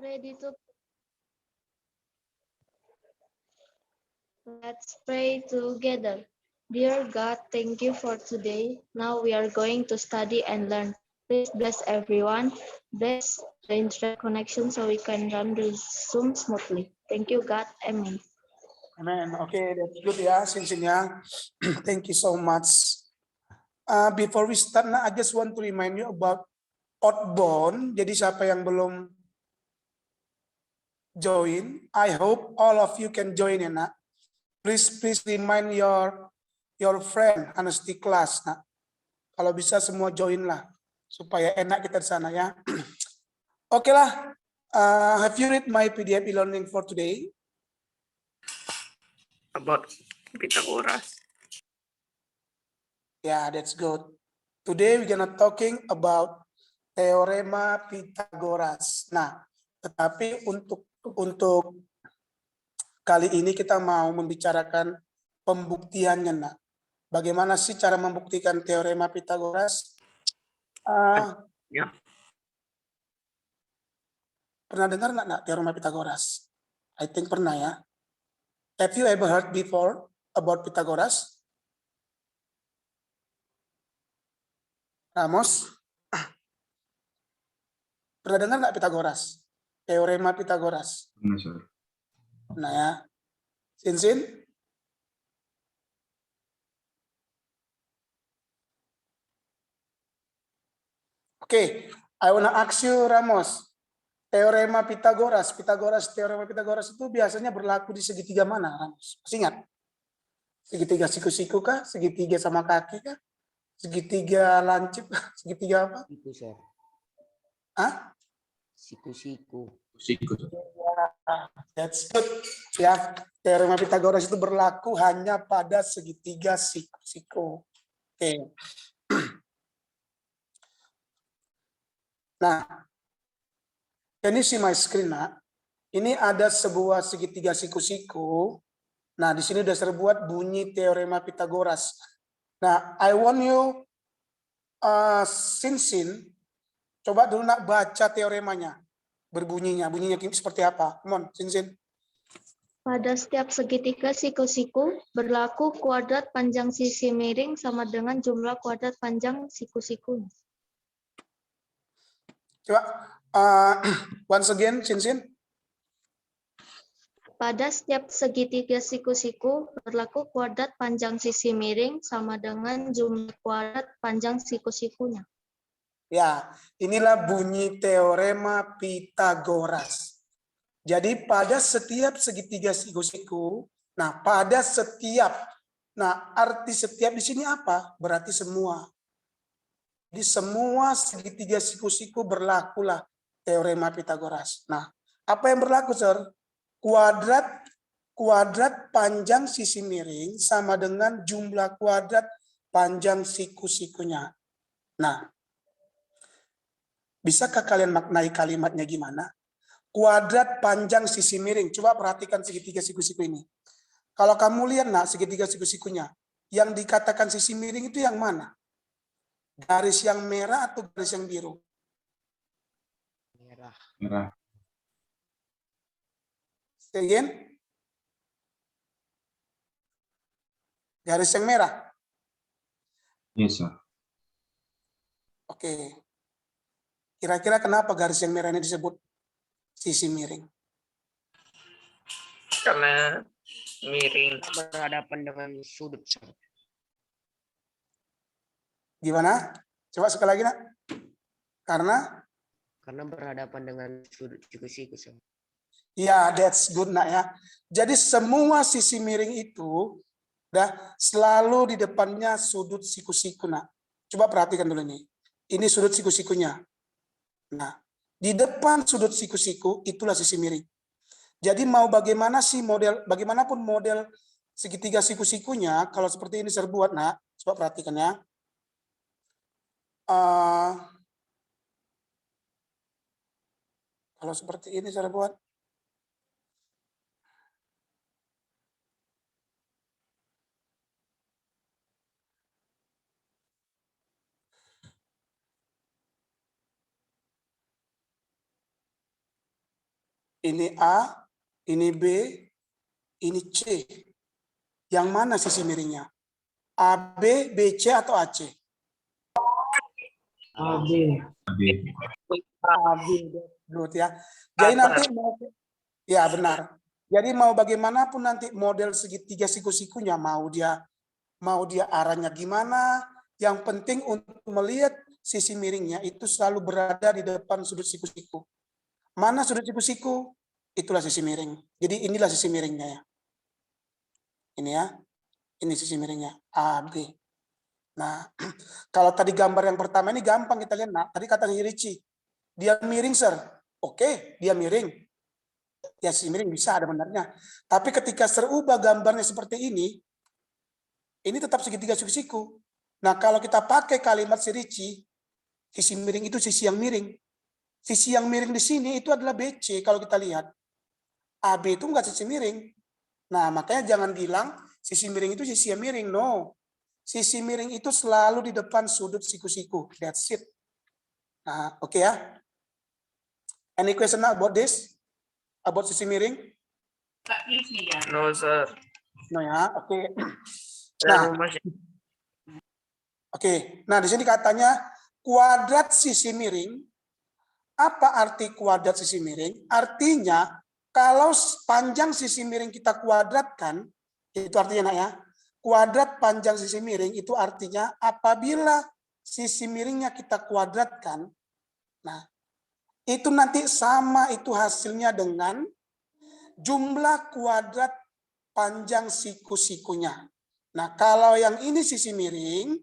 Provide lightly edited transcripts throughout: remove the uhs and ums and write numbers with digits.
ready to Let's pray together. Dear God, thank you for today. Now we are going to study and learn. Please bless everyone. Bless the internet connection so we can run the Zoom smoothly. Thank you, God. Amen. Amen. Okay, that's good ya, Sinsin ya. Thank you so much. Before we start, I just want to remind you about outbound. Jadi siapa yang belum join, I hope all of you can join ya, nak. Please remind your friend honesty class, nak. Kalau bisa semua join lah, supaya enak kita di sana ya. Oke lah. Have you read my PDF e-learning for today? About Pythagoras. Yeah, that's good. Today we're gonna talking about teorema Pythagoras. Nah, tetapi untuk kali ini kita mau membicarakan pembuktiannya, nak. Bagaimana sih cara membuktikan teorema Pythagoras? Ya. Pernah dengar nggak, nak, teorema Pythagoras? I think pernah ya. Have you ever heard before about Pythagoras? Ramos? Pernah dengar nggak Pythagoras? Teorema Pythagoras? Benar, Sir. Nah ya. Sinsin? Oke, I wanna ask you, Ramos. Teorema Pythagoras teorema Pythagoras itu biasanya berlaku di segitiga mana, Ramos? Masih ingat? Segitiga siku-siku kah? Segitiga sama kaki kah? Segitiga lancip kah? Segitiga apa? Siku, Sir. Hah? Siku-siku. Siku. That's good. Ya, teorema Pythagoras itu berlaku hanya pada segitiga siku-siku. Oke. Nah, ini see my screen, nak. Ini ada sebuah segitiga siku-siku. Nah, di sini udah terbuat bunyi teorema Pythagoras. Nah, I want you, Sinsin, coba dulu nak baca teoremanya. Bunyinya seperti apa? Come on, Sinsin. Pada setiap segitiga siku-siku, berlaku kuadrat panjang sisi miring sama dengan jumlah kuadrat panjang siku-sikunya. Coba, once again, Sinsin. Pada setiap segitiga siku-siku, berlaku kuadrat panjang sisi miring sama dengan jumlah kuadrat panjang siku-sikunya. Ya, inilah bunyi teorema Pythagoras. Jadi pada setiap segitiga siku-siku, arti setiap di sini apa? Berarti semua. Di semua segitiga siku-siku berlakulah teorema Pythagoras. Nah, apa yang berlaku, Sir? Kuadrat panjang sisi miring sama dengan jumlah kuadrat panjang siku-sikunya. Nah, bisakah kalian maknai kalimatnya gimana? Kuadrat panjang sisi miring. Coba perhatikan segitiga siku-siku ini. Kalau kamu lihat, nah, segitiga siku-sikunya, yang dikatakan sisi miring itu yang mana? Garis yang merah atau garis yang biru? Merah. Merah. Say again. Garis yang merah. Yes, Sir. Oke. Kira-kira kenapa garis yang merah ini disebut sisi miring? Karena miring. Berhadapan dengan sudut, Sir. Gimana? Coba sekali lagi, nak. Karena berhadapan dengan sudut siku-siku, Sir. Ya, that's good, nak ya. Jadi semua sisi miring itu selalu di depannya sudut siku-siku, nak. Coba perhatikan dulu nih. Ini sudut siku-sikunya. Nah, di depan sudut siku-siku itulah sisi miring. Jadi mau bagaimanapun model segitiga siku-sikunya, kalau seperti ini saya buat, nak. Coba perhatikan ya. Kalau seperti ini saya buat. Ini A, ini B, ini C. Yang mana sisi miringnya? AB, BC atau AC? AB. AB. AB. Good ya. Jadi nanti ya benar. Jadi mau bagaimanapun nanti model segitiga siku-sikunya, mau dia arahnya gimana, yang penting untuk melihat sisi miringnya itu selalu berada di depan sudut siku-siku. Mana sudut siku-siku? Itulah sisi miring. Jadi inilah sisi miringnya ya. Ini ya. Ini sisi miringnya AB. Nah, kalau tadi gambar yang pertama ini gampang kita lihat. Nah, tadi kata Ricci, dia miring, Sir. Oke, dia miring. Ya, sisi miring bisa ada benarnya. Tapi ketika Sir ubah gambarnya seperti ini tetap segitiga siku-siku. Nah, kalau kita pakai kalimat si Ricci, sisi miring itu sisi yang miring. Sisi yang miring di sini itu adalah BC kalau kita lihat. AB itu enggak sisi miring. Nah, makanya jangan bilang sisi miring itu sisi yang miring. No. Sisi miring itu selalu di depan sudut siku-siku. That's it. Nah, oke ya. Any question about this? About sisi miring? No, sir. No ya, oke. Nah, Nah, di sini katanya kuadrat sisi miring. Apa arti kuadrat sisi miring? Artinya kalau panjang sisi miring kita kuadratkan, itu artinya nak ya. Kuadrat panjang sisi miring itu artinya apabila sisi miringnya kita kuadratkan, nah itu nanti sama itu hasilnya dengan jumlah kuadrat panjang siku-sikunya. Nah kalau yang ini sisi miring,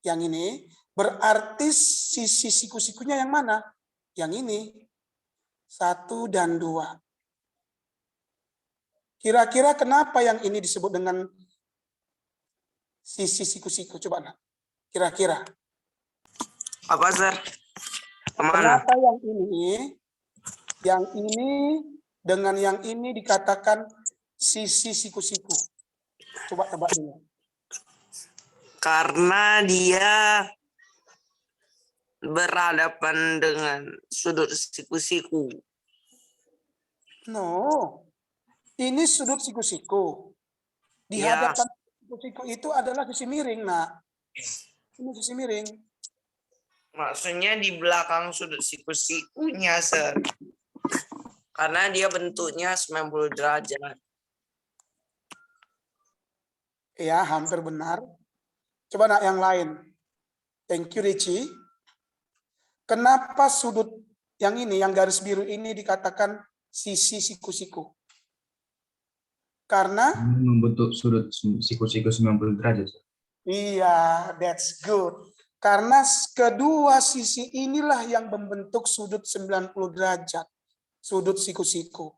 yang ini berarti sisi siku-sikunya yang mana? Yang ini 1 dan 2. Kira-kira kenapa yang ini disebut dengan sisi siku-siku? Coba nak. Kira-kira. apa, sir? Kemana? Kenapa yang ini dengan yang ini dikatakan sisi siku-siku? Coba tebak dulu. Karena dia berhadapan dengan sudut siku-siku. No. Ini sudut siku-siku. Di Ya. hadapan siku-siku itu adalah sisi miring, nak. Ini sisi miring. Maksudnya di belakang sudut siku-sikunya, sir. Karena dia bentuknya 90 derajat. Ya, hampir benar. Coba nak yang lain. Thank you, Ricci. Kenapa sudut yang ini, yang garis biru ini dikatakan sisi siku-siku? Karena Membentuk sudut siku-siku 90 derajat. iya, that's good. Karena kedua sisi inilah yang membentuk sudut 90 derajat. Sudut siku-siku.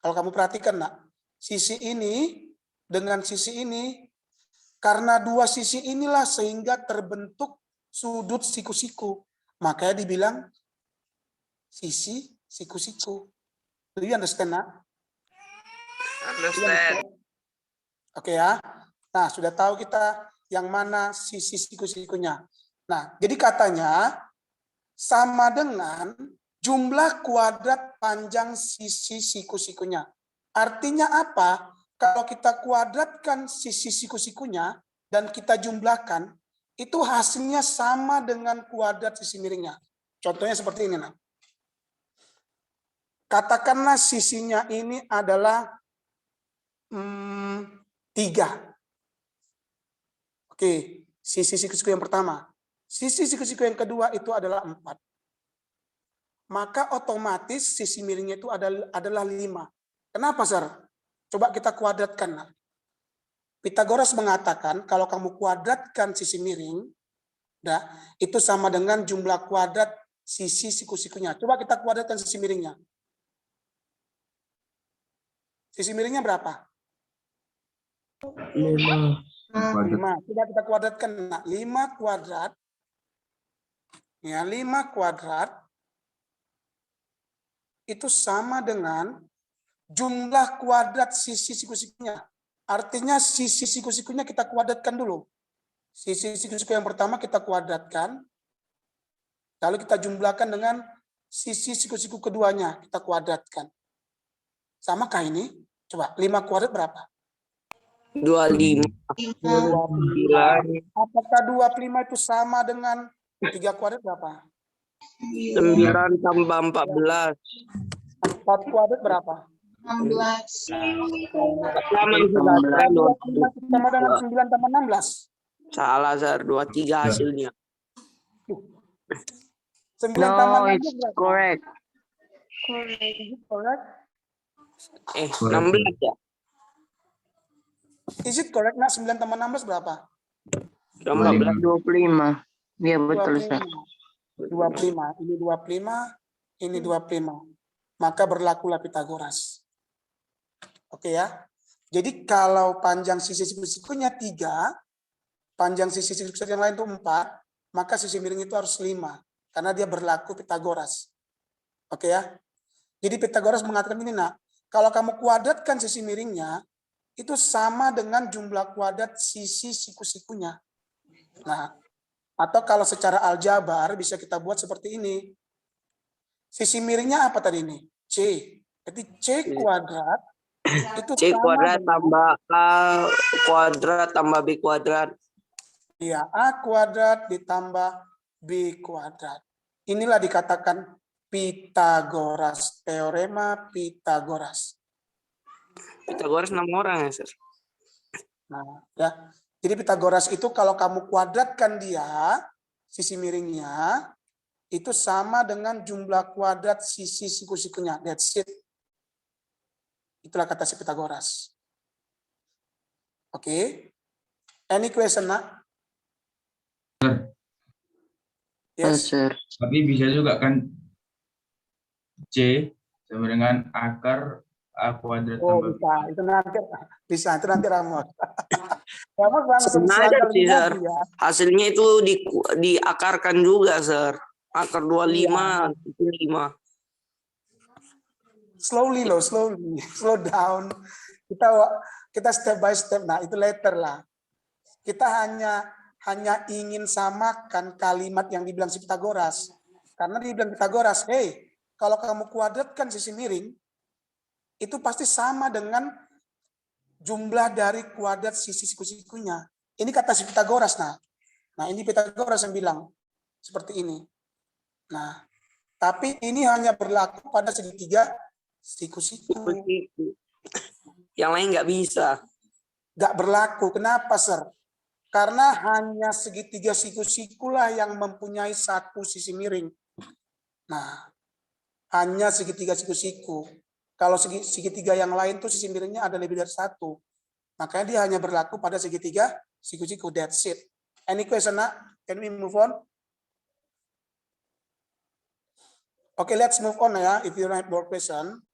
Kalau kamu perhatikan, nak, sisi ini dengan sisi ini, karena dua sisi inilah sehingga terbentuk sudut siku-siku. Makanya dibilang sisi siku-siku. Do you understand, nak? Understand? Oke ya. Nah, sudah tahu kita yang mana sisi siku-sikunya. Nah, jadi katanya sama dengan jumlah kuadrat panjang sisi siku-sikunya. Artinya apa? Kalau kita kuadratkan sisi siku-sikunya dan kita jumlahkan, itu hasilnya sama dengan kuadrat sisi miringnya. Contohnya seperti ini, nah. Katakanlah sisinya ini adalah 3. Oke, sisi siku-siku yang pertama. Sisi siku-siku yang kedua itu adalah 4. Maka otomatis sisi miringnya itu adalah 5. Kenapa, Sir? Coba kita kuadratkan. Pythagoras mengatakan kalau kamu kuadratkan sisi miring, itu sama dengan jumlah kuadrat sisi siku-sikunya. Coba kita kuadratkan sisi miringnya. Sisi miringnya berapa? 5. 5. Coba kita kuadratkan. Nah, 5 kuadrat. Ya, 5 kuadrat itu sama dengan jumlah kuadrat sisi siku-sikunya. Artinya sisi siku-sikunya kita kuadratkan dulu. Sisi siku-siku yang pertama kita kuadratkan. Lalu kita jumlahkan dengan sisi siku-siku keduanya kita kuadratkan. Samakah ini? Coba 5 kuadrat berapa? 25. 9. Apakah 25 itu sama dengan 3 kuadrat berapa? 9 tambah 14. 4 kuadrat berapa? 16. Sama Apakah 25 itu sama dengan 9 tambah 16? Salah, Sir. 23 hasilnya. 9 tambah 16 it's berapa? correct. Correct? 16 ya? Is it correct nak 9 tambah 16 berapa? 14. 25. Iya betul, 25. Sir. 25. Ini 25, ini 25. Maka berlakulah Pitagoras. Oke ya. Jadi kalau panjang sisi siku-sikunya 3, panjang sisi siku yang lain itu 4, maka sisi miring itu harus 5. Karena dia berlaku Pitagoras. Oke ya. Jadi Pitagoras mengatakan ini nak, kalau kamu kuadratkan sisi miringnya, itu sama dengan jumlah kuadrat sisi siku-sikunya. Nah, atau kalau secara aljabar bisa kita buat seperti ini. Sisi miringnya apa tadi ini? C. Jadi C kuadrat itu C sama kuadrat dengan, tambah A kuadrat tambah B kuadrat. ya, A kuadrat ditambah B kuadrat. Inilah dikatakan Pitagoras, teorema Pitagoras. Pitagoras 6 orang ya, Sir? Nah, ya. Jadi Pitagoras itu kalau kamu kuadratkan dia, sisi miringnya, itu sama dengan jumlah kuadrat sisi siku-sikunya. That's it. Itulah kata si Pitagoras. Oke. Any question, nak? Yes. Sir. Tapi bisa juga kan C sama dengan akar A kuadrat Oh, tambah bisa. Itu nanti bisa. Itu nanti Ramos. Ramos langsung Sengaja selangkah sih, lebih Sir. maju ya. Hasilnya itu diakarkan juga, Sir. Akar 25 itu 5. Slowly loh, slowly. Slow down. Kita step by step. Nah, itu later lah. Kita hanya ingin samakan kalimat yang dibilang si Pitagoras. Karena dibilang Pitagoras, hey, kalau kamu kuadratkan sisi miring, itu pasti sama dengan jumlah dari kuadrat sisi siku-sikunya. Ini kata si Pitagoras. Nah, ini Pitagoras yang bilang seperti ini. Nah, tapi ini hanya berlaku pada segitiga siku-siku. Yang lain nggak bisa. Nggak berlaku. Kenapa, Sir? Karena hanya segitiga siku-sikulah yang mempunyai satu sisi miring. Nah, hanya segitiga siku-siku. Kalau segitiga yang lain tuh sisi miringnya ada lebih dari satu. Makanya dia hanya berlaku pada segitiga siku-siku. That's it. Any question, nak? Can we move on? Okay, let's move on ya. If you have more question.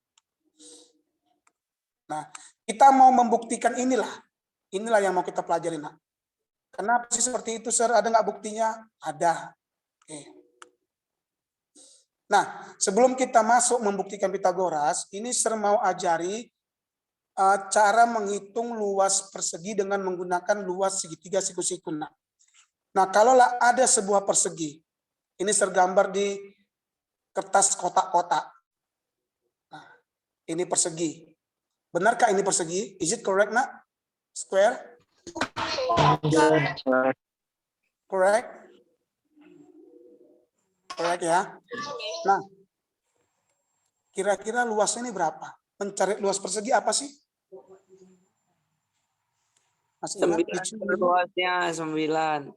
Nah, kita mau membuktikan inilah. Inilah yang mau kita pelajari, nak. Kenapa sih seperti itu, Sir? Ada nggak buktinya? Ada. Oke. Nah, sebelum kita masuk membuktikan Pitagoras, ini Sir mau ajari cara menghitung luas persegi dengan menggunakan luas segitiga siku-siku. Nah, kalaulah ada sebuah persegi, ini Sir gambar di kertas kotak-kotak. Nah, ini persegi. Benarkah ini persegi? Is it correct, nak? Square? Correct? Correct ya. Nah, kira-kira luasnya ini berapa? Mencari luas persegi apa sih? Masih ingat? 9 luasnya 9.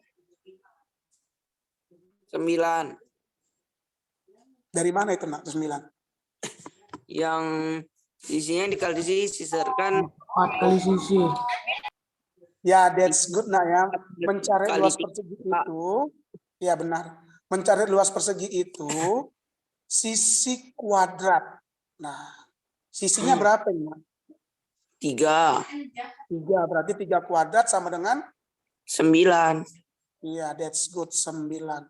9. Dari mana itu, nak? 9. Yang isinya dikali sisi, Sir, kan 4 kali sisi. Ya, that's good, nak ya. Mencari Kali luas 3. persegi itu, ya benar. Mencari luas persegi itu sisi kuadrat. Nah, sisinya berapa ini? 3. 3, berarti 3 kuadrat sama dengan? 9. Iya, that's good, 9.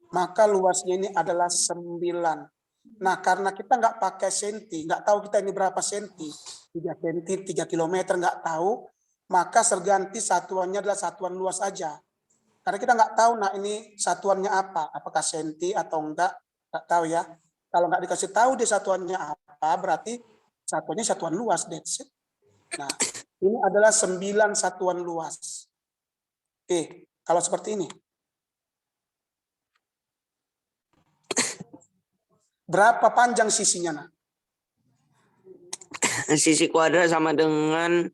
Maka luasnya ini adalah 9. Nah, karena kita nggak pakai senti, nggak tahu kita ini berapa senti, 3 senti, 3 kilometer, nggak tahu, maka serganti satuannya adalah satuan luas aja. Karena kita nggak tahu, nah ini satuannya apa, apakah senti atau enggak tahu ya. Kalau nggak dikasih tahu dia satuannya apa, berarti satuannya satuan luas. That's it. Nah, ini adalah 9 satuan luas. Oke, kalau seperti ini. Berapa panjang sisinya, nak? Sisi kuadrat sama dengan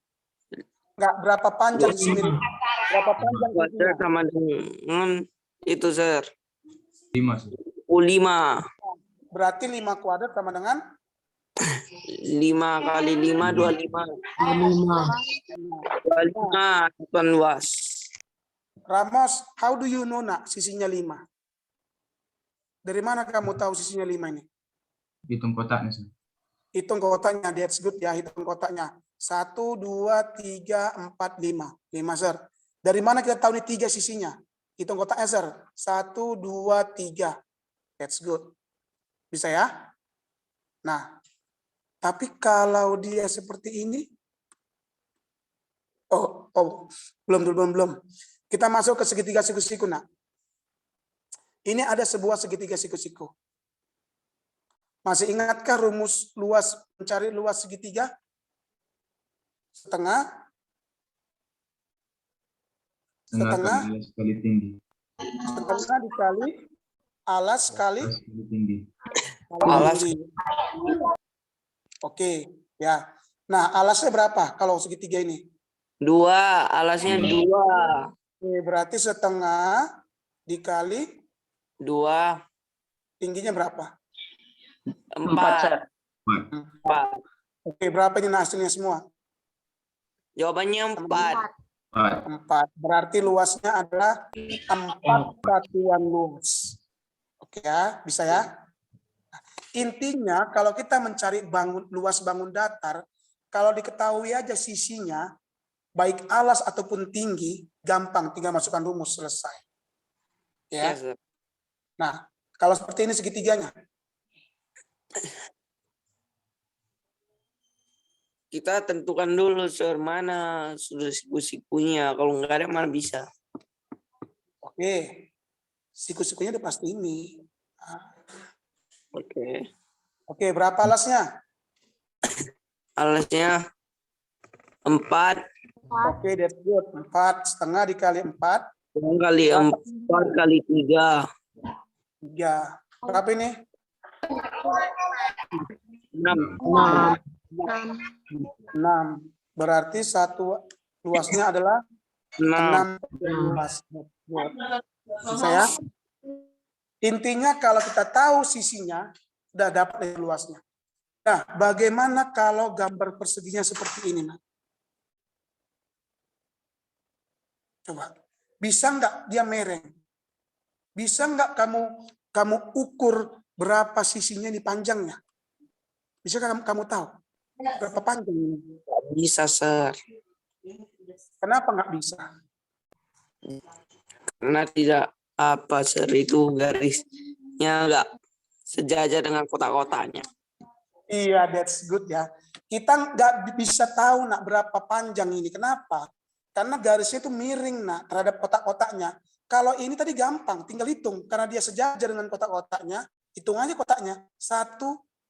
Nggak, berapa panjang sisi miring? Berapa panjang kuadrat sisinya? sama dengan itu, Sir. 5, Sir. 5. Berarti 5 kuadrat sama dengan 5 kali 5, 25. 25 satuan luas. Ramos, how do you know, nak, sisinya 5? Dari mana kamu tahu sisinya 5 ini? Hitung kotaknya, Sir. Hitung kotaknya, that's good ya, hitung kotaknya. 1, 2, 3, 4, 5. 5, Sir. Dari mana kita tahu ini 3 sisinya? Hitung kotaknya, Sir. 1, 2, 3. That's good. Bisa ya? Nah, tapi kalau dia seperti ini, belum. Kita masuk ke segitiga siku-siku, nak. Ini ada sebuah segitiga siku-siku. Masih ingatkah rumus luas, mencari luas segitiga? Setengah Alas kali tinggi. setengah dikali alas kali Alas kali tinggi. Alas. tinggi. Oke, ya. Nah, alasnya berapa kalau segitiga ini? 2, alasnya 2. Oke, berarti setengah dikali 2, tingginya berapa? 4. 4. Oke, berapa ini hasilnya semua? Jawabannya 4. 4. Berarti luasnya adalah 4 satuan luas. Oke ya, bisa ya? Intinya kalau kita mencari luas bangun datar, kalau diketahui aja sisinya, baik alas ataupun tinggi, gampang, tinggal masukkan rumus, selesai. Ya. Ya, Sir. Nah, kalau seperti ini segitiganya. Kita tentukan dulu, Sir, mana sudah siku-sikunya. Kalau nggak ada, mana bisa. Oke. Siku-sikunya udah pasti ini. Oke. Oke, berapa alasnya? Alasnya 4. Oke, that's good. 4 setengah dikali 4. Kali 4 kali 3. 3. Berapa ini? 6. 6. Berarti satu luasnya adalah 6 luas. Bisa ya? Intinya kalau kita tahu sisinya, udah dapat luasnya. Nah, bagaimana kalau gambar perseginya seperti ini, Nak? Coba, bisa nggak dia mereng? Bisa nggak kamu ukur berapa sisinya ini panjangnya? Bisa kamu tahu berapa panjang ini? Bisa, Sir. Kenapa nggak bisa? Karena tidak apa, Sir, itu garisnya nggak sejajar dengan kotak-kotaknya. Iya, that's good ya. Kita nggak bisa tahu, nak, berapa panjang ini. Kenapa? Karena garisnya itu miring, nak, terhadap kotak-kotaknya. Kalau ini tadi gampang, tinggal hitung. Karena dia sejajar dengan kotak-kotaknya, hitung aja kotaknya. 1,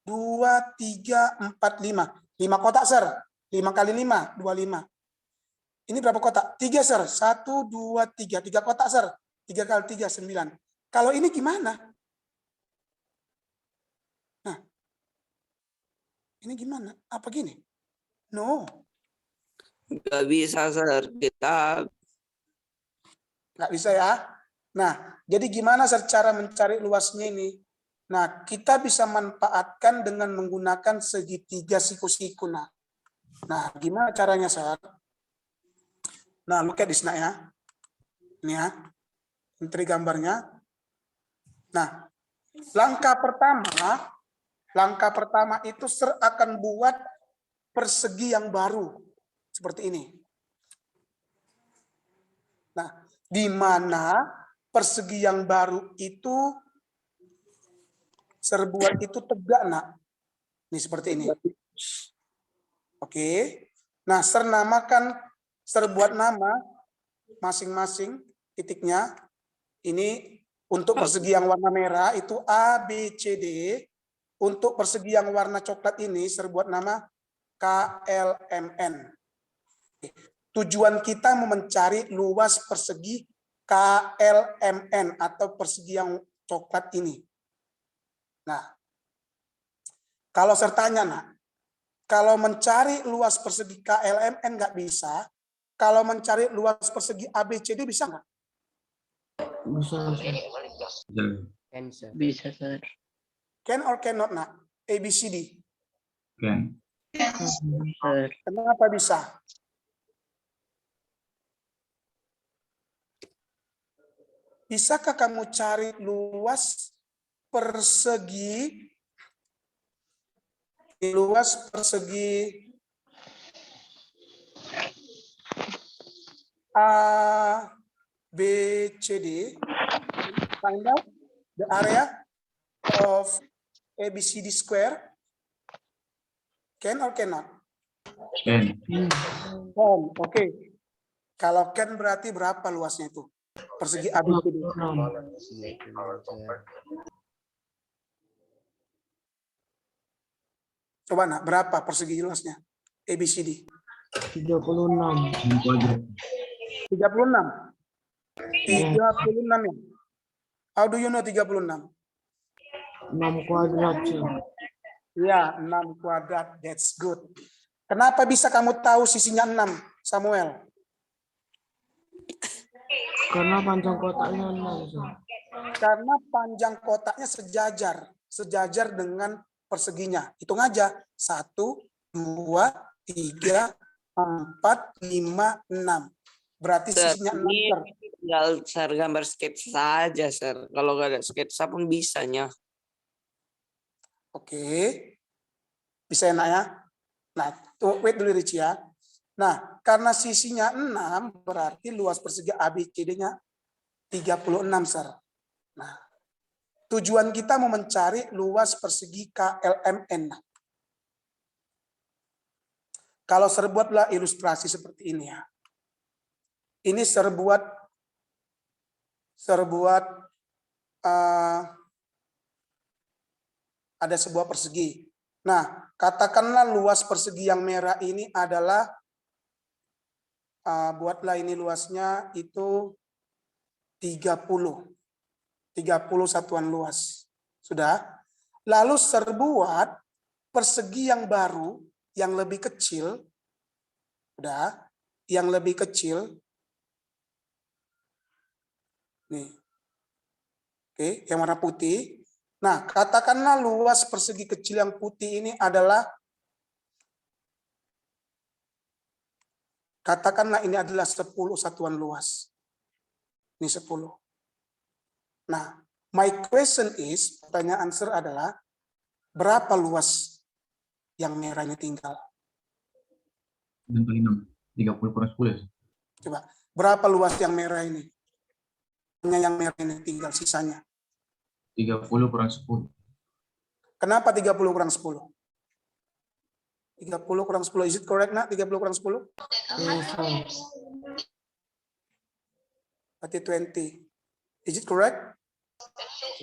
2, 3, 4, 5. 5 kotak, Sir. 5 kali 5, 25. Ini berapa kotak? 3, Sir. 1, 2, 3. 3 kotak, Sir. 3 kali 3, 9. Kalau ini gimana? Nah, ini gimana? Apa gini? No. Nggak bisa, Sir. Kita Nggak bisa ya. Nah, jadi gimana cara mencari luasnya ini? Nah, kita bisa manfaatkan dengan menggunakan segitiga siku-siku. Nah, gimana caranya, Sir? Nah, look at this, nak, ya. Ini ya. Menteri gambarnya. Nah, langkah pertama itu Sir akan buat persegi yang baru. Seperti ini. Nah, di mana persegi yang baru itu Sir buat itu tegak, nak. Ini seperti ini. Oke. Nah, Sir buat nama masing-masing titiknya. Ini untuk persegi yang warna merah itu A, B, C, D. Untuk persegi yang warna coklat ini serbuat nama KLMN. Tujuan kita mencari luas persegi KLMN atau persegi yang coklat ini. Nah, kalau saya tanya, nak, kalau mencari luas persegi KLMN nggak bisa, kalau mencari luas persegi ABCD bisa nggak? Bisa, Sir. Bisa, Sir. Can or cannot, nak? ABCD. Can. Sir. Kenapa bisa? Bisakah kamu cari luas persegi A, B, C, D? Find out the area of ABCD square. Can or cannot? Can. Can, oke. Kalau can berarti berapa luasnya itu? Persegi ABCD. Coba, nak, berapa persegi luasnya ABCD? 36. 6 kuadrat. 36. 36 ya. How do you know 36? 6 kuadrat, Sir. Ya, 6 kuadrat. That's good. Kenapa bisa kamu tahu sisinya 6, Samuel? Karena panjang kotaknya 6, Sir. Karena panjang kotaknya sejajar dengan perseginya. Hitung aja. 1, 2, 3, 4, 5, 6. Berarti Sir, sisinya 6. ini Sir. tinggal Sir gambar sketsa saja, Sir. Kalau nggak ada sketsa pun bisanya. Oke. Bisa enak ya? Nah, wait dulu Ricci ya. Nah, karena sisinya 6, berarti luas persegi ABCD-nya 36, Sir. Nah, tujuan kita mau mencari luas persegi KLMN. Kalau serbuatlah ilustrasi seperti ini ya. Ini serbuat ada sebuah persegi. Nah, katakanlah luas persegi yang merah ini adalah buatlah ini luasnya itu 30 satuan luas. Sudah? Lalu serbuat persegi yang baru yang lebih kecil. Sudah? Yang lebih kecil. Nih. Oke, yang warna putih. Nah, katakanlah luas persegi kecil yang putih ini adalah, katakanlah ini adalah 10 satuan luas. Ini 10. Nah, my question is, pertanyaan Sir adalah, berapa luas yang merah ini tinggal? 6 kali 6. 30 kurang 10 ya? Coba, berapa luas yang merah ini? Yang merah ini tinggal sisanya. 30 kurang 10. Kenapa 30 kurang 10? 30 kurang 10, is it correct, nak? 30 kurang 10? Yes, Sir. Berarti 20. Is it correct?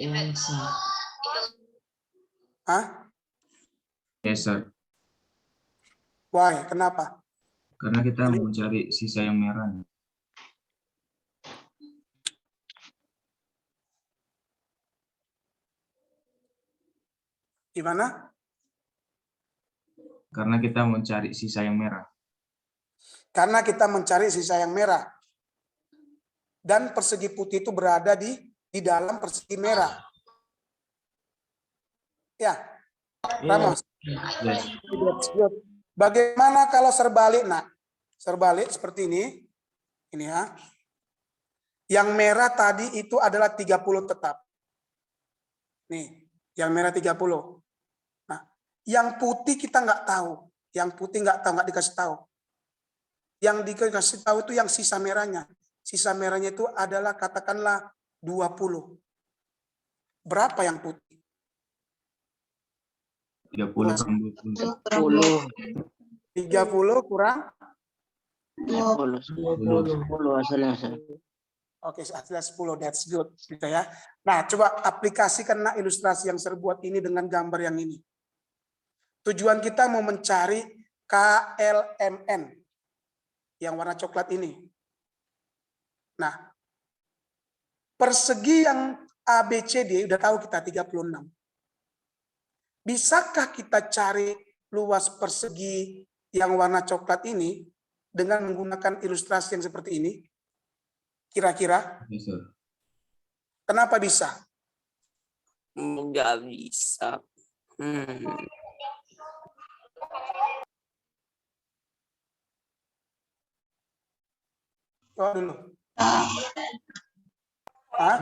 Yes, Sir. Hah? Yes, sir. Why? Kenapa? Karena kita mau mencari sisa yang merah. Gimana? Karena kita mencari sisa yang merah. Karena kita mencari sisa yang merah. Dan persegi putih itu berada di dalam persegi merah. Ya, Ramos. Yes. Bagaimana kalau serbalik, nak? Serbalik seperti ini. Ini ya. Yang merah tadi itu adalah 30 tetap. Nih, yang merah 30. Nah, yang putih kita nggak tahu. Yang putih nggak tahu, nggak dikasih tahu. Yang dikasih tahu itu yang sisa merahnya. Sisa merahnya itu adalah katakanlah 20. Berapa yang putih? 30 kurang 20. 30 kurang 10 hasilnya, Sir. Oke, hasilnya 10, that's good. Gitu ya. Nah, coba aplikasikan nak ilustrasi yang serbuat ini dengan gambar yang ini. Tujuan kita mau mencari KLMN yang warna coklat ini. Nah, persegi yang ABCD udah tahu kita 36. Bisakah kita cari luas persegi yang warna coklat ini dengan menggunakan ilustrasi yang seperti ini? Kira-kira? Bisa. Kenapa bisa? Nggak bisa. Oh, dulu. Hah?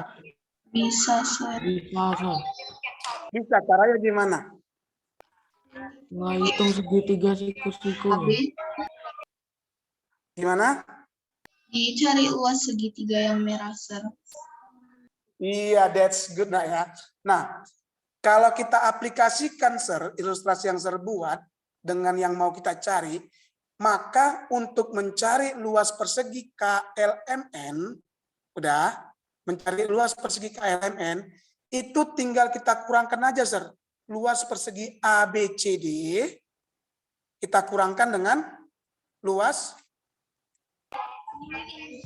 Bisa, Sir. Bisa, Sir. Bisa, caranya gimana? Ngitung segitiga siku-siku. Gimana? Dicari luas segitiga yang merah, Sir. Iya, that's good nak ya. Nah, kalau kita aplikasikan ilustrasi yang buat dengan yang mau kita cari, maka untuk mencari luas persegi KLMN, udah mencari luas persegi KLMN, itu tinggal kita kurangkan aja, luas persegi ABCD, kita kurangkan dengan luas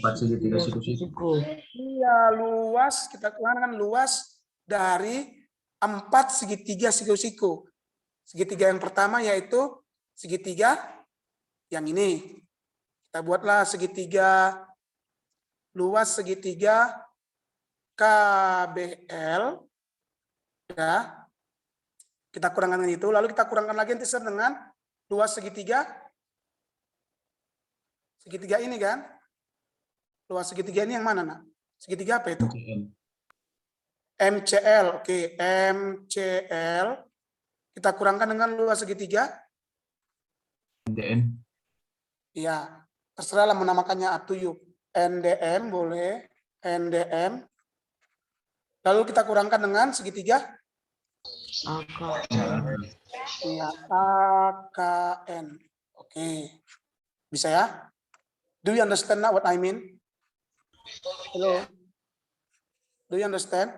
4 segitiga siku-siku. Iya, luas, kita kurangkan luas dari 4 segitiga siku-siku. Segitiga yang pertama yaitu segitiga yang ini. Kita buatlah segitiga, luas segitiga KBL. Ya. Kita kurangkan itu, lalu kita kurangkan lagi nanti dengan luas segitiga ini kan. Luas segitiga ini yang mana, nak? Segitiga apa itu? MCL. Oke, MCL. Kita kurangkan dengan luas segitiga. NDM. Iya, terserahlah menamakannya up to you. NDM boleh, NDM. Lalu kita kurangkan dengan segitiga. AKN. Iya, AKN. Oke, bisa ya? Do you understand now what I mean? Hello. Do you understand?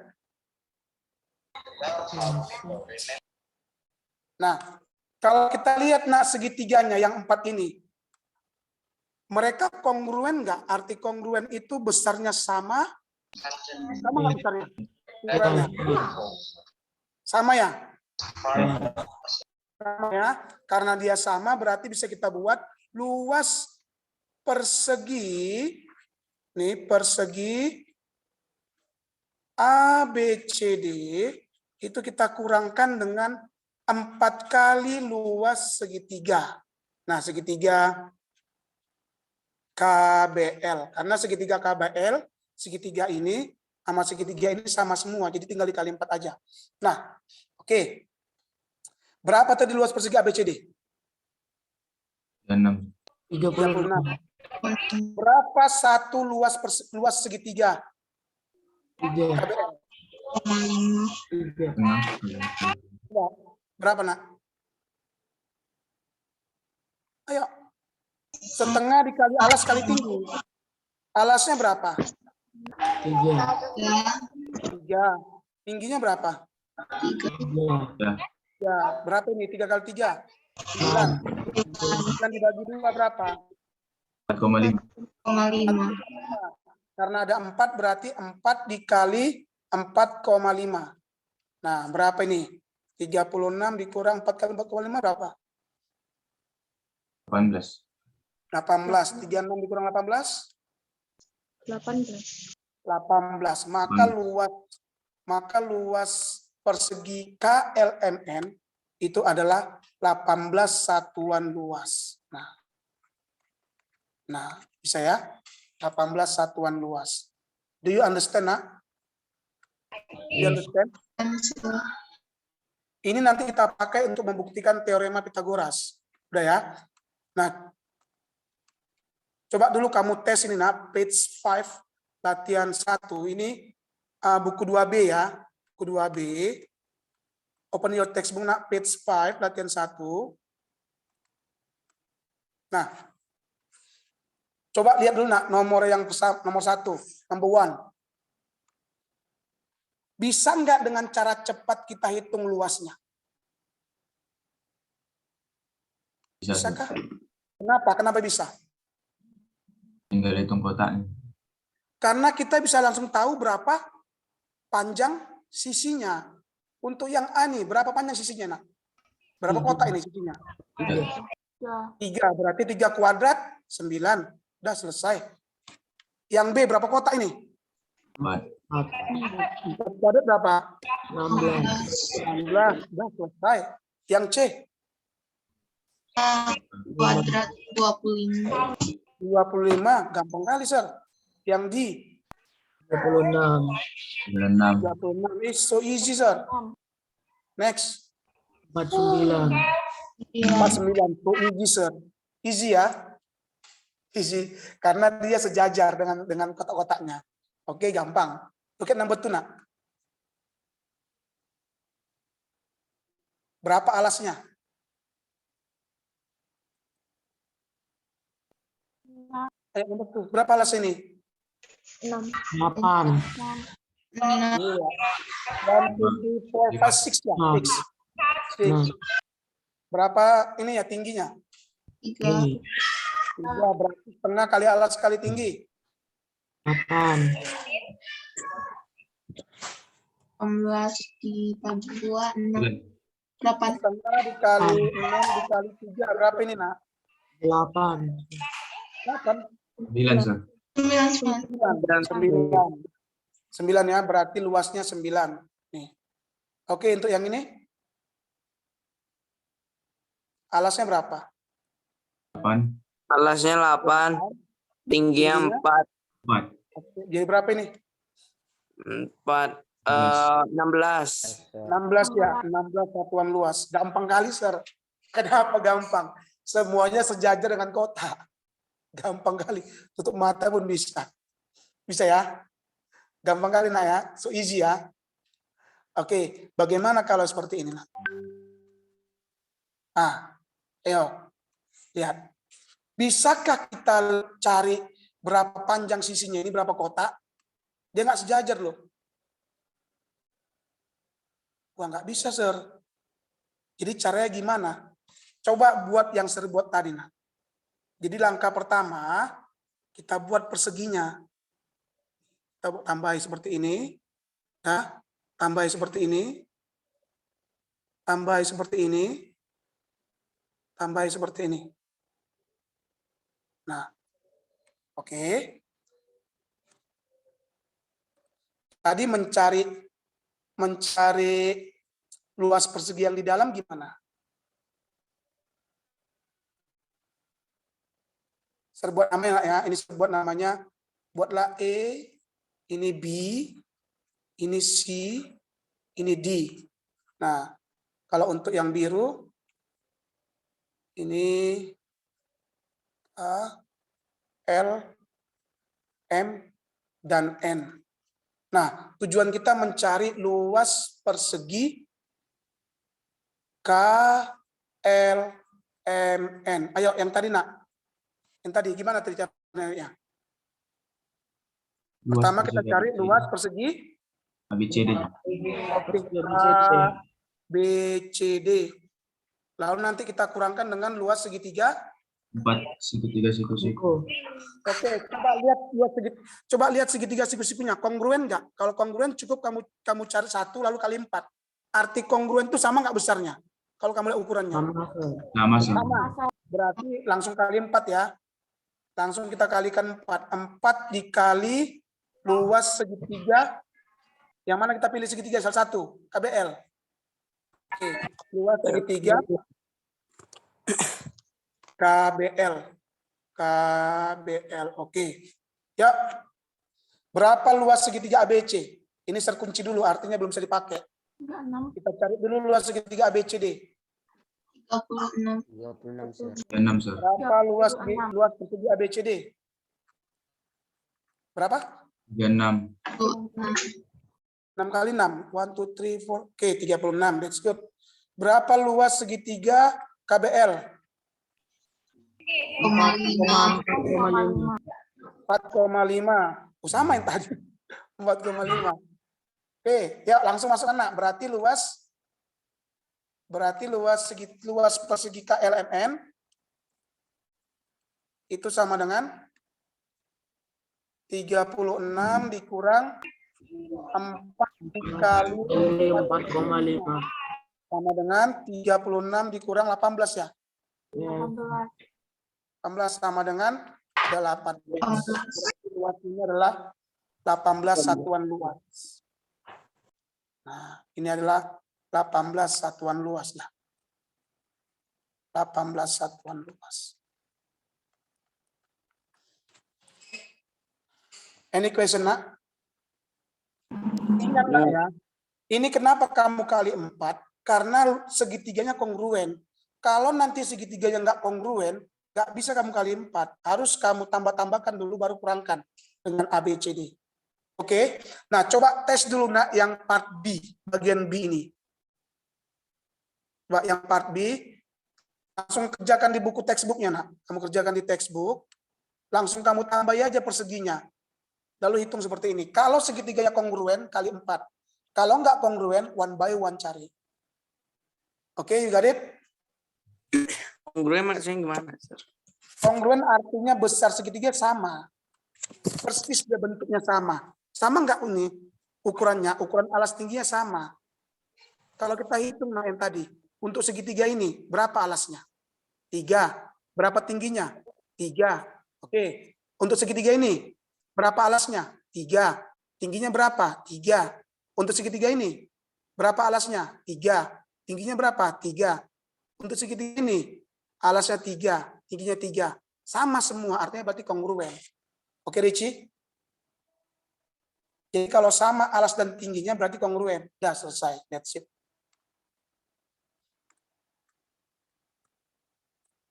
Nah, kalau kita lihat segitiganya yang 4 ini, mereka kongruen nggak? Arti kongruen itu besarnya sama? Sama nggak besarnya? Ukurannya? Sama ya? Sama ya? Karena dia sama, berarti bisa kita buat luas persegi, nih persegi ABCD itu kita kurangkan dengan 4 kali luas segitiga. Nah, segitiga KBL. Karena segitiga KBL, segitiga ini sama segitiga ini sama semua. Jadi tinggal dikali 4 aja. Nah, oke. Berapa tadi luas persegi ABCD? 36. 36. Berapa satu luas segitiga? 3. KBL. 3. Berapa, nak? Ayo. Setengah dikali alas kali tinggi. Alasnya berapa? 3. 3. Tingginya berapa? 3. Ya, berapa ini? 3 kali 3? 9. 9 dibagi 2 berapa? 4,5. Karena ada 4 berarti 4 dikali 4,5. Nah, berapa ini? 36 dikurang 4 kali 4,5 berapa? 18. 18. 36 dikurang 18? 18. 18. Maka luas persegi KLMN itu adalah 18 satuan luas. Nah, bisa ya? 18 satuan luas. Do you understand, nak? Do you understand? Ini nanti kita pakai untuk membuktikan teorema Pitagoras. Udah ya? Nah, coba dulu kamu tes ini, nak, page 5, latihan 1. Ini buku 2B ya. Buku 2B. Open your textbook, nak, page 5, latihan 1. Nah, Coba lihat dulu nak nomor yang nomor 1, number 1. Bisa nggak dengan cara cepat kita hitung luasnya? Bisa, Sir. Bisakah? Kenapa? Kenapa bisa? Tinggal hitung kotaknya. Karena kita bisa langsung tahu berapa panjang sisinya. Untuk yang A nih, berapa panjang sisinya nak? Berapa kotak ini sisinya? 3. 3, berarti 3 kuadrat 9. Udah selesai. Yang B berapa kotak ini? 4. 4 kuadrat berapa? 16. 16. Udah selesai. Yang C? Kuadrat 25. 25. Gampang kali, Sir. Yang D? 36. 96. 36. It's so easy, Sir. Next. 49. 49. So easy, Sir. Easy ya. Easy. Karena dia sejajar dengan kotak-kotaknya. Oke, gampang. Look at number 2, nak. Berapa alasnya? Ayo, number 2. Berapa alas ini? 6. 8. Iya. 1, 2, 3, 4, 5, 6 ya. 6. 6. Berapa ini ya tingginya? 3. 3, berarti setengah kali alas kali tinggi. 8. 18 dibagi 2, 6. 8. Setengah dikali 6 dikali 3. Berapa ini, nak? 8. 8. 9, Sir. 9 ya, berarti luasnya 9. Nih. Oke, untuk yang ini? Alasnya berapa? 8. Alasnya 8, tingginya 4. 4. Oke, jadi berapa ini? 4, 16. 16 ya, 16 satuan luas. Gampang kali, Sir. Kenapa gampang? Semuanya sejajar dengan kotak. Gampang kali. Tutup mata pun bisa. Bisa ya? Gampang kali, nak ya. So easy ya. Oke, bagaimana kalau seperti ini, nak? Ayo, lihat. Bisakah kita cari berapa panjang sisinya ini, berapa kotak? Dia nggak sejajar loh. Wah, nggak bisa, Sir. Jadi caranya gimana? Coba buat yang Sir buat tadi, nah. Jadi langkah pertama, kita buat perseginya. Kita tambahi seperti ini. Ya, tambahi seperti ini. Tambahi seperti ini. Tambahi seperti ini. Nah, oke. Tadi mencari luas persegi yang di dalam gimana? Saya buat namanya ya, ini saya buat namanya, buatlah E, ini B, ini C, ini D. Nah, kalau untuk yang biru, ini A, L, M, dan N. Nah, tujuan kita mencari luas persegi K, L, M, N. Ayo, yang tadi, nak. Yang tadi, gimana tadi caranya? Pertama kita cari luas persegi ABCD. A, B, C, D. Lalu nanti kita kurangkan dengan luas segitiga 4, segitiga siku-siku. Oke, coba lihat segitiga siku-sikunya. Kongruen nggak? Kalau kongruen cukup kamu cari 1 lalu kali 4. Arti kongruen itu sama nggak besarnya? Kalau kamu lihat ukurannya. Sama. Berarti langsung kali 4 ya. Langsung kita kalikan 4. 4 dikali luas segitiga. Yang mana kita pilih segitiga? Salah satu. KBL. Oke. Luas segitiga. KBL. KBL. Oke. Ya. Berapa luas segitiga ABC? Ini terkunci dulu. Artinya belum bisa dipakai. Kita cari dulu luas segitiga ABCD. 36. 6, Sir. Berapa luas persegi ABCD? Berapa? 36. 6 kali 6. 1, 2, 3, 4. Oke, 36. That's good. Berapa luas segitiga KBL? koma 5. 4,5. 4,5. Sama yang tadi. 4,5. Oke, ya langsung masuk anak. Berarti luas persegi KLMN itu sama dengan 36 dikurang 4 dikali 4,5. sama dengan 36 dikurang 18 ya. Ya. 18 sama dengan 18. Berarti luas ini adalah 18 satuan luas. Nah, ini adalah 18 satuan luas lah. 18 satuan luas. Any question, Nak? Ingat Nak, ya. Ini kenapa kamu kali 4? Karena segitiganya kongruen. Kalau nanti segitiganya nggak kongruen, nggak bisa kamu kali 4. Harus kamu tambah-tambahkan dulu baru kurangkan dengan A, B, C, D. Oke, nah coba tes dulu Nak yang part B, bagian B ini. Coba yang part B, langsung kerjakan di buku textbooknya Nak. Kamu kerjakan di textbook, langsung kamu tambah aja perseginya. Lalu hitung seperti ini. Kalau segitiganya kongruen, kali 4. Kalau nggak kongruen, 1 by 1 cari. Oke, you got it? Kongruen maksudnya gimana, Sir? Kongruen artinya besar segitiga sama. Persis dia bentuknya sama. Sama nggak ini ukurannya? Ukuran alas tingginya sama. Kalau kita hitung nah yang tadi, untuk segitiga ini berapa alasnya? 3. Berapa tingginya? 3. Oke. Untuk segitiga ini berapa alasnya? 3. Tingginya berapa? 3. Untuk segitiga ini berapa alasnya? 3. Tingginya berapa? 3. Untuk segitiga ini alasnya 3, tingginya 3. Sama semua, artinya berarti kongruen. Oke, Ricci? Jadi kalau sama alas dan tingginya berarti kongruen. Udah selesai. That's it.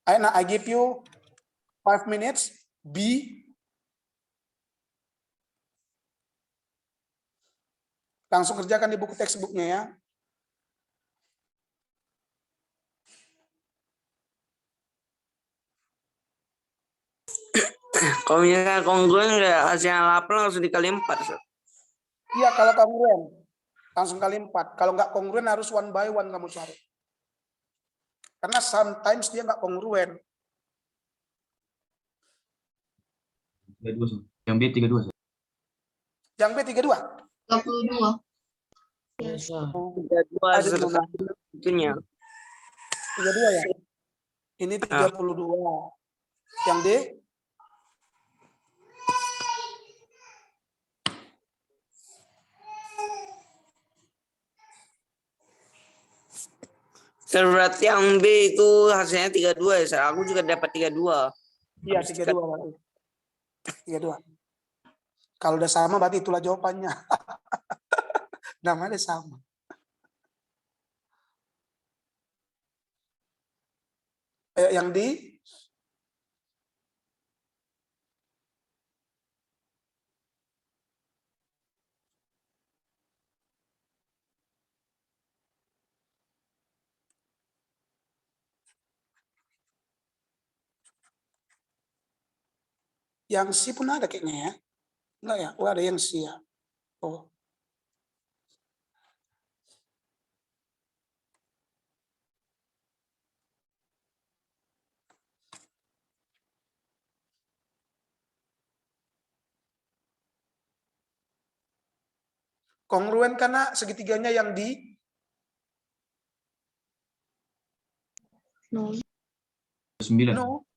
Now I give you 5 minutes. B. Langsung kerjakan di buku textbooknya ya. Kalau misalnya kongruen nggak hasilnya 8 langsung dikali 4. Sir. Iya, kalau kongruen langsung kali 4. Kalau nggak kongruen harus 1 by 1 kamu cari. Karena sometimes dia nggak kongruen. 32, Sir. Yang B 32, Sir. Yang B 32. 32. Biasa. 32 Ada Sir, mana? itunya. 32 ya. Ini 32. Yang D? Sir, berarti yang B itu hasilnya 32 ya, Sir. Aku juga dapat 32. Iya, 32. 32. Kalau udah sama berarti itulah jawabannya. Namanya sama. Yang D? Yang C pun ada kayaknya ya. Enggak ya? Oh, ada yang C ya. Oh. Kongruen karena segitiganya yang di No. 9. no.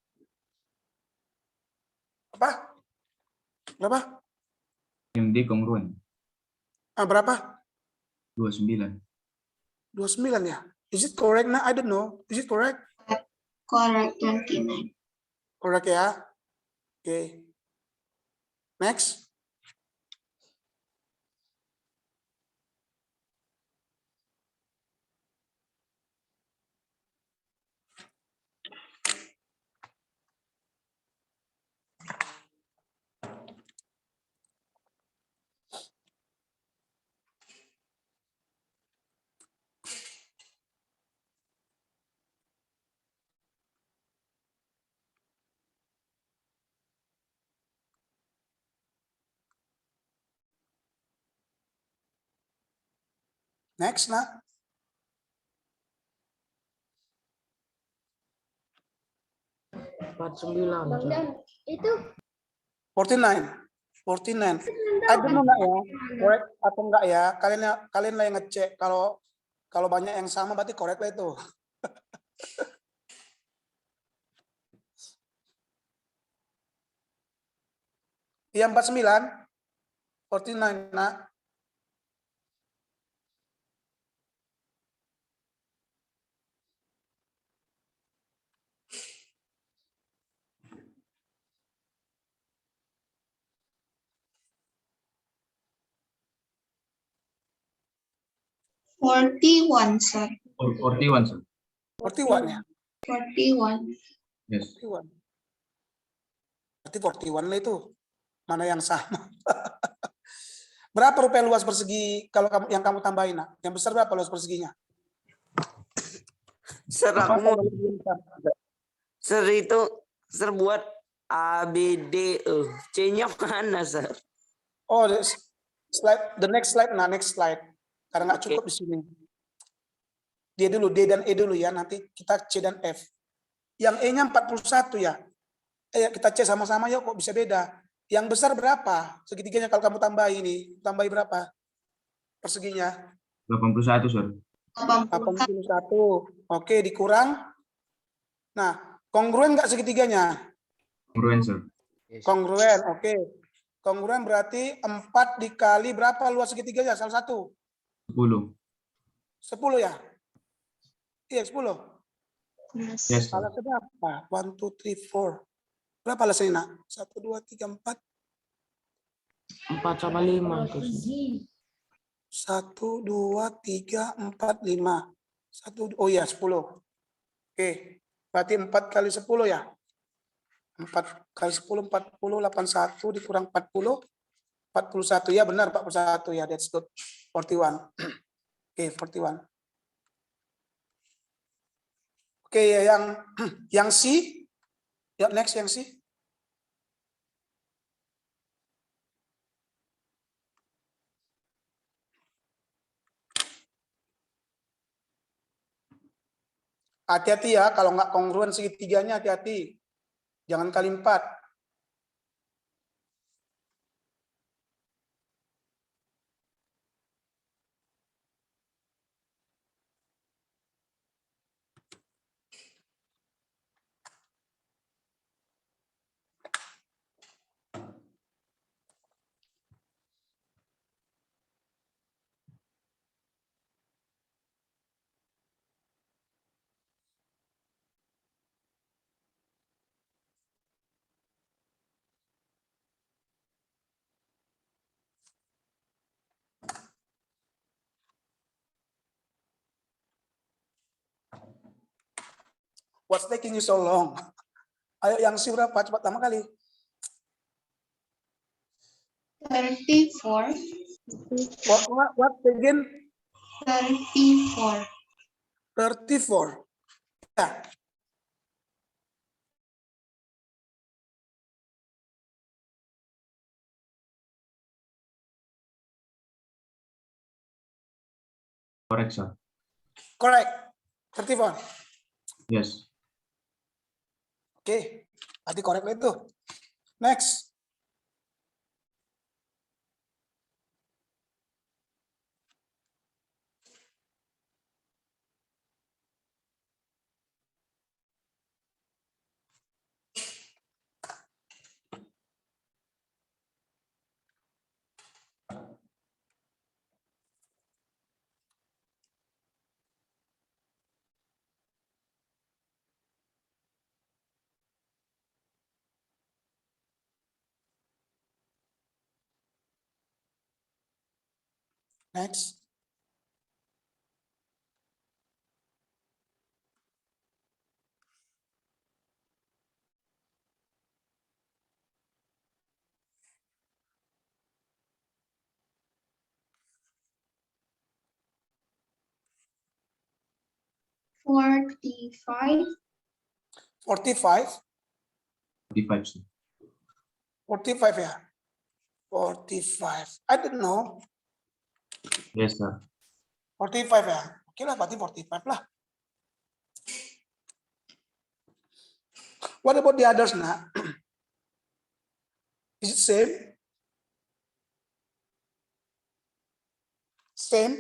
Apa? Berapa? Yang D kongruen. Berapa? 29. 29 ya. Is it correct? Nah, I don't know. Is it correct? Correct, 29. Correct ya. Oke. Next. Next, nak. Empat sembilan. Itu 49. 49. I don't know nak ya, correct atau enggak ya. Kalian lah yang ngecek. Kalau banyak yang sama berarti correct lah itu. Yang 49. 49 nak. Forty-one, sir. 41, sir. 41 ya. 41. Yes. 41. Berarti 41 lah itu. Mana yang sama? Berapa rupiah luas persegi kalau yang kamu tambahin, nak? Yang besar berapa luas perseginya? Sir, aku mau Sir itu Sir buat A B D E. C-nya mana, Sir? Oh, the next slide, nah next slide. Karena nggak Oke. cukup di sini. D dulu, D dan E dulu ya. Nanti kita C dan F. Yang E-nya 41 ya. Kita C sama-sama ya, kok bisa beda. Yang besar berapa? Segitiganya kalau kamu tambah ini, tambahi berapa? Perseginya 81, sir. 81. Oke, dikurang. Nah, kongruen nggak segitiganya? Kongruen, sir. Kongruen, oke. Kongruen berarti 4 dikali berapa luas segitiganya? Salah satu. 10. 10 ya? Iya, 10. Yes. Yes, sir. Alasnya berapa? 1, 2, 3, 4. Berapa alasnya, nak? 1, 2, 3, 4. 4 sama 5. 1, 2, 3, 4, 5. 1, oh ya, 10. Oke, berarti 4 kali 10 ya? 4 kali 10, 40, 81 dikurang 40. 41, ya benar 41 ya, that's good. 41. Oke, 41. Oke, yang C. Ya, next yang C. Hati-hati ya, kalau nggak kongruen segitiganya hati-hati. Jangan kali 4. What's taking you so long? Ayo yang C berapa? Cepat lama kali. 34. What again? 34. 34. Ya. Correct, sir. Correct. 34. Yes. Oke. Berarti correct itu. Next. Next. Forty-five. 45. 45, sir. 45 ya. 45. I don't know. Yes, sir. 45 ya. Oke lah, berarti 45 lah. What about the others, nak? Is it same? Same?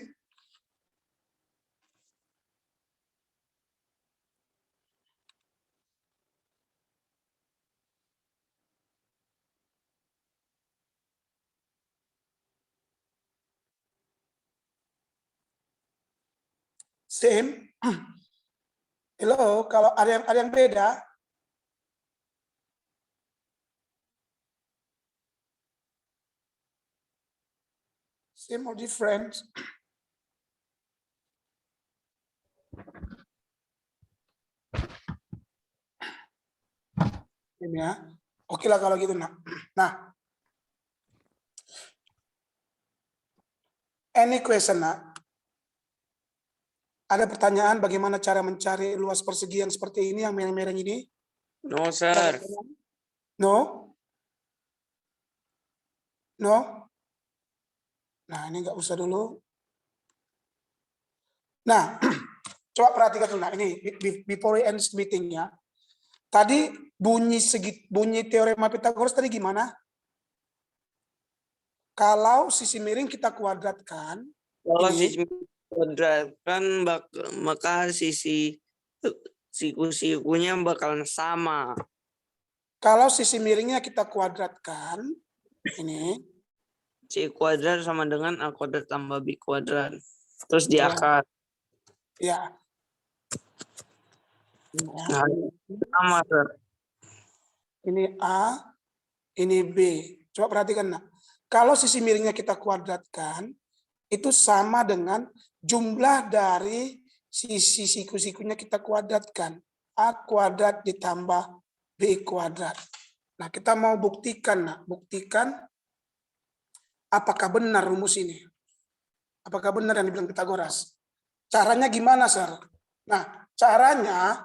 Same? Hello, kalau ada yang beda? Same or different? Ini ya. Oke lah kalau gitu, nak. Nah, any question, nak? Ada pertanyaan bagaimana cara mencari luas persegi yang seperti ini, yang merah-merah ini? No, sir. No? No? Nah, ini nggak usah dulu. Nah, coba perhatikan dulu. Nah, ini before we end this meeting ya. Tadi bunyi teorema Pythagoras tadi gimana? Kalau sisi miring kita kuadratkan, Kalau ini. sisi kuadratkan maka sisi siku-sikunya bakalan sama. Kalau sisi miringnya kita kuadratkan, ini. C kuadrat sama dengan A kuadrat tambah B kuadrat. Terus di Ya. akar. Ya. Nah, sama, sir. Ini A, ini B. Coba perhatikan, nak. Kalau sisi miringnya kita kuadratkan, itu sama dengan jumlah dari sisi siku-sikunya kita kuadratkan. A kuadrat ditambah B kuadrat. Nah, kita mau buktikan, nak. Buktikan apakah benar rumus ini. Apakah benar yang dibilang Pythagoras. Caranya gimana, Sir? Nah, caranya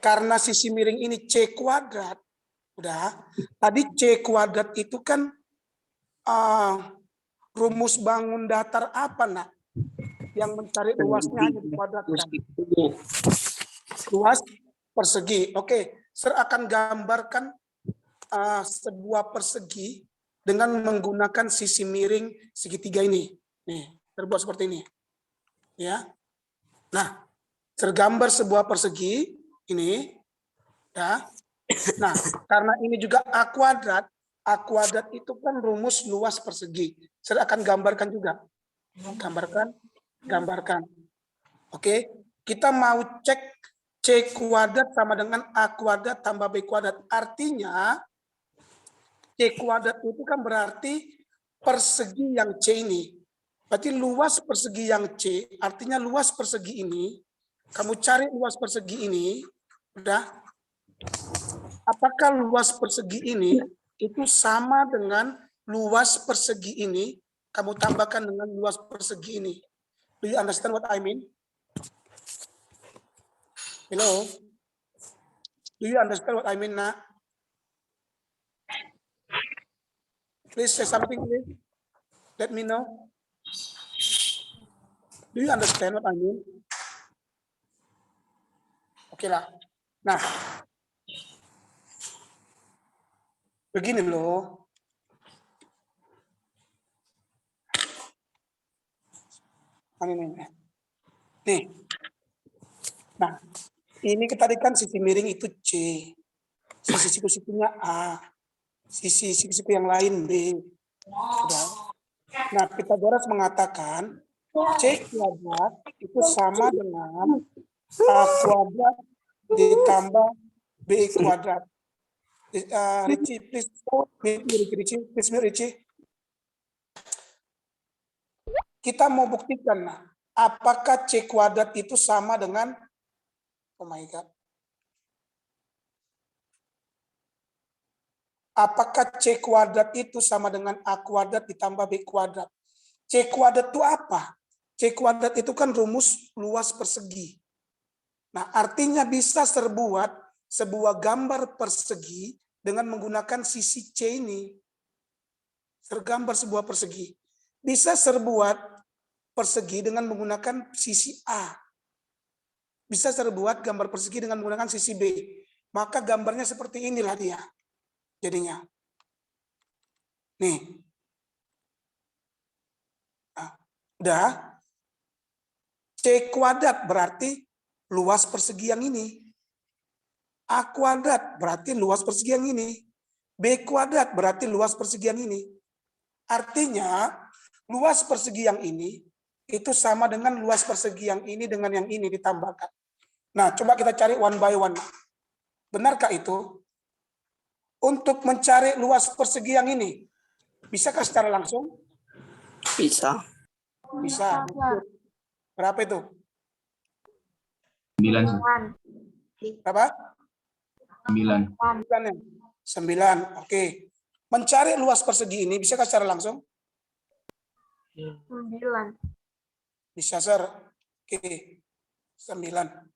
karena sisi miring ini C kuadrat. Udah. Tadi C kuadrat itu kan rumus bangun datar apa, nak? Yang mencari luasnya hanya dikuadratkan. Luas persegi. Oke, Sir akan gambarkan sebuah persegi dengan menggunakan sisi miring segitiga ini. Nih, terbuat seperti ini. Ya. Nah, tergambar sebuah persegi ini. Ya. Nah, karena ini juga A kuadrat itu kan rumus luas persegi. Saya akan gambarkan juga. Gambarkan. Oke, kita mau cek C kuadrat sama dengan A kuadrat tambah B kuadrat. Artinya, C kuadrat itu kan berarti persegi yang C ini. Berarti luas persegi yang C, artinya luas persegi ini. Kamu cari luas persegi ini, udah. Apakah luas persegi ini itu sama dengan luas persegi ini? Kamu tambahkan dengan luas persegi ini. Do you understand what I mean? Hello? Do you understand what I mean, nak? Please say something, please. Let me know. Do you understand what I mean? Oke lah. Nah, begini loh. Nih. Nah, ini tadi kan sisi miring itu C. Sisi siku-sikunya A. Sisi siku-siku yang lain B. Udah. Nah, Pythagoras mengatakan C kuadrat itu sama dengan A kuadrat ditambah B kuadrat. Richie, please mute Richie. Kita mau buktikan, nah, apakah C kuadrat itu sama dengan, oh my God. Apakah C kuadrat itu sama dengan A kuadrat ditambah B kuadrat? C kuadrat itu apa? C kuadrat itu kan rumus luas persegi. Nah, artinya bisa terbuat sebuah gambar persegi dengan menggunakan sisi C ini. Tergambar sebuah persegi. Bisa terbuat persegi dengan menggunakan sisi A. Bisa saya buat gambar persegi dengan menggunakan sisi B. Maka gambarnya seperti inilah dia. Jadinya. Nih. Nah, udah. C kuadrat berarti luas persegi yang ini. A kuadrat berarti luas persegi yang ini. B kuadrat berarti luas persegi yang ini. Artinya, luas persegi yang ini itu sama dengan luas persegi yang ini dengan yang ini ditambahkan. Nah, coba kita cari one by one. Benarkah itu? Untuk mencari luas persegi yang ini, bisakah secara langsung? Bisa. Bisa. Berapa itu? 9, Sir. Berapa? 9. 9. Oke. Mencari luas persegi ini, bisakah secara langsung? 9. Bisa, Sir. Oke. 9.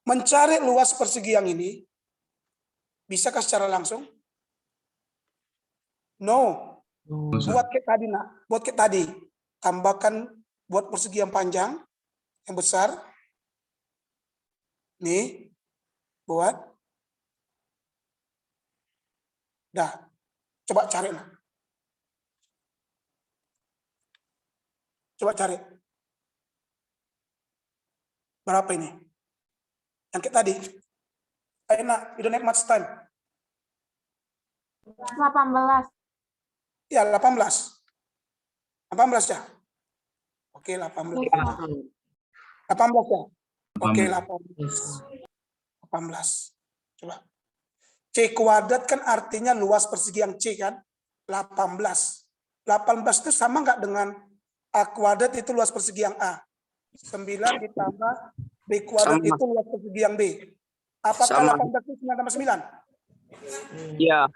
Mencari luas persegi yang ini, bisakah secara langsung? No. No, Sir. Buat kayak tadi, nak. Buat kayak tadi. Tambahkan buat persegi yang panjang, yang besar. Nih. Buat. Dah. Coba cari, nak. Coba cari. Berapa ini? Yang kayak tadi. Ayo, nak. You don't have much time. 18. Ya, 18. 18 ya? Oke, 18. 18 ya? Oke, 18. Coba. C kuadrat kan artinya luas persegi yang C kan? 18. 18 itu sama nggak dengan A kuadrat itu luas persegi yang A? 9 ditambah B kuadrat Sama. itu luas persegi yang B. Apakah Sama. 18 itu 9 tambah 9? Iya.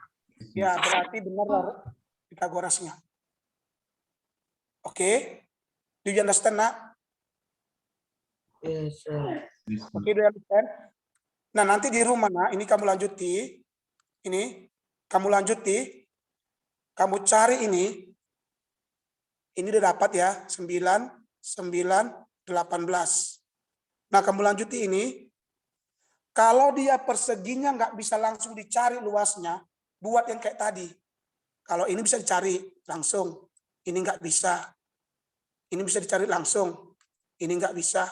Ya, berarti benar Pitagorasnya. Oke. Do you understand, nak? Yes, sir. Oke, do you understand? Nah, nanti di rumah, nak, ini kamu lanjuti. Ini, kamu lanjuti. Kamu cari ini. Ini udah dapat ya, 9, 9, 18. Nah, kamu lanjuti ini. Kalau dia perseginya nggak bisa langsung dicari luasnya, buat yang kayak tadi. Kalau ini bisa dicari langsung, ini nggak bisa. Ini bisa dicari langsung, ini nggak bisa.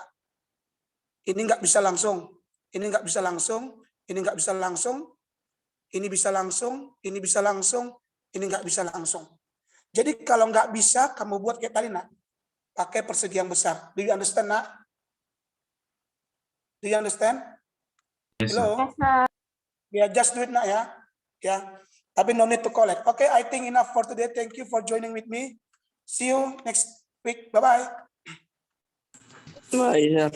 Ini nggak bisa langsung, ini nggak bisa langsung, ini nggak bisa langsung, ini bisa langsung, ini bisa langsung, ini nggak bisa langsung. Jadi kalau nggak bisa, kamu buat kayak tadi, nak. Pakai persegi yang besar. Do you understand, nak? Do you understand? Yes, Sir. Hello? Ya, just do it, nak, ya. Ya. Tapi no need to collect. Okay, I think enough for today. Thank you for joining with me. See you next week. Bye-bye. Baik, Sir.